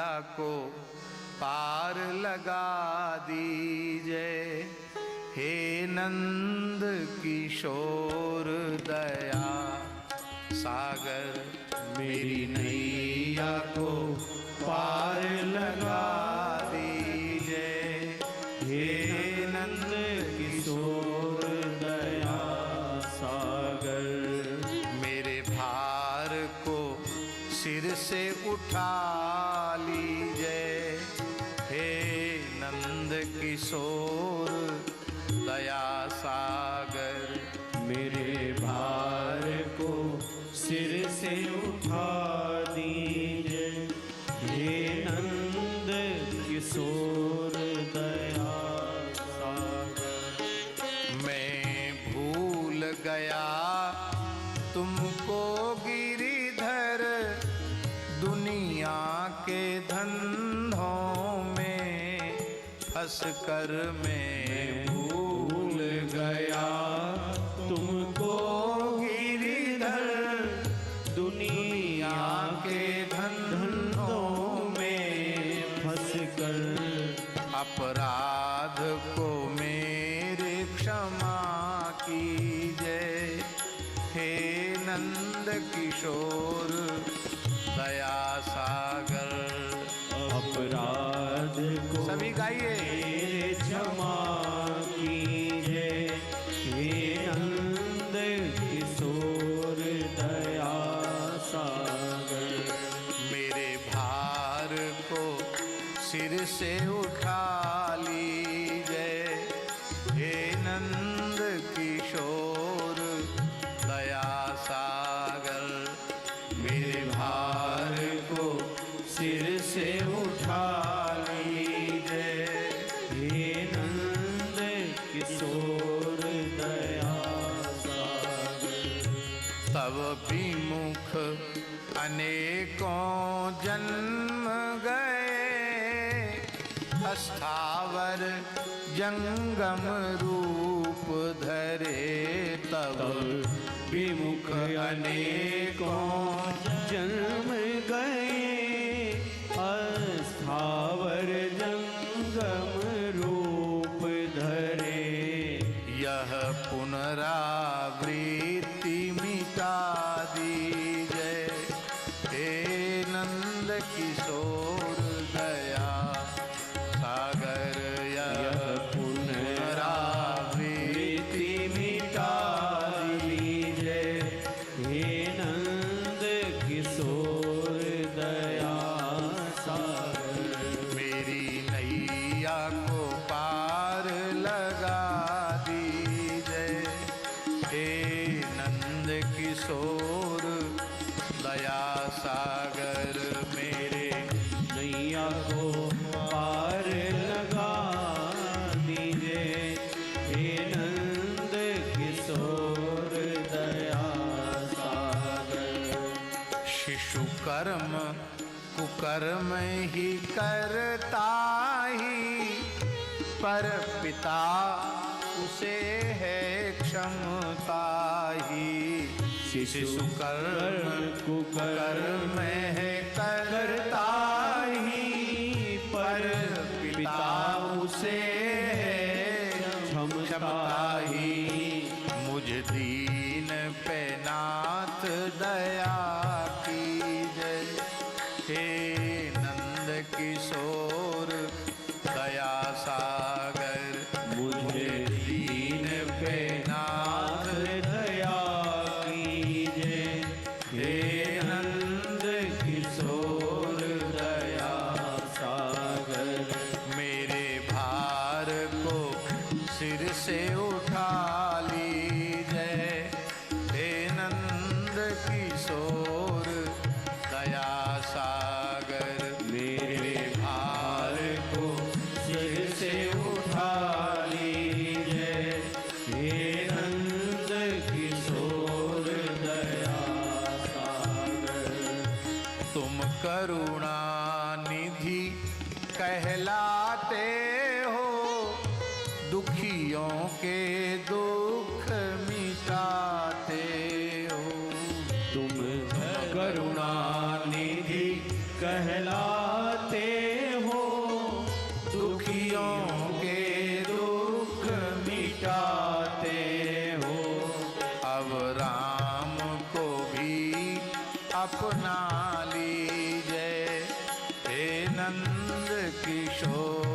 नैया को पार लगा दीजिए। हे नंद किशोर दया सागर, मेरी नैया को पार लगा दीजिए। हे नंद किशोर दया सागर, मेरे भार को सिर से उठा लीजिए। हे नंद किशोर दया सागर, मेरे भार को सिर से उठा दीजिए। हे नंद किशोर दया सागर, मैं भूल गया तुमको गिरिधर, दुनिया के धंधों में फंस कर मैं भूल गया तुमको गिरिधर, दुनिया के धंधों में फंस कर। अपराध को मेरे क्षमा कीजिए। हे नंद किशोर दया सागर, अपराध को सभी गाइए। मेरे क्षमा कीजिए। हे नंद किशोर दया सागर, मेरे भार को सिर से उठा लीजिए। हे नंद किशोर दया सागर, मेरे भार को सिर से उठा लीजिए। हे नंद किशोर दया सागर, तब विमुख अनेकों जन्म गए, अस्थावर जंगम रूप धरे। तब विमुख अनेकों जन्म गए, अस्थावर जंगम रूप धरे। यह पुनरावृत्ति मिटा दीजिए। हे नंद किशोर दया सागर, यह पुनरावृत्ति मिटा लीजिए। हे नंद किशोर दया सागर, मेरी नैया को पार लगा दीजिए। हे नंद किशोर दया सागर, मेरे नैया को पार लगा दीजिए। हे नंद किशोर दया सागर, शिशु कर्म कुकर्म ही करता ही, पर पिता उसे है क्षमता ही। शिशु कर्म कुकर्म है करता ही, पर पिता उसे है क्षमता ही। मुझ दीन पे नाथ दया कीजिए। हे नंद किशोर दया सागर, मुझे दीन पे नाथ दया कीजिए। हे नंद किशोर दया सागर, मेरे भार को सिर से उठा लीजिए। हे नंद किशोर दया सागर, मेरे भार को सिर से उठा लीजिए। हे नंद किशोर दया सागर, तुम करुणा निधि कहलाते हो, दुखियों के दुख मिटाते हो। तुम करुणा निधि कहलाते मिटाते हो, दुखियों के दुख मिटाते हो। अब राम को भी अपना लीजिए, हे नंद किशोर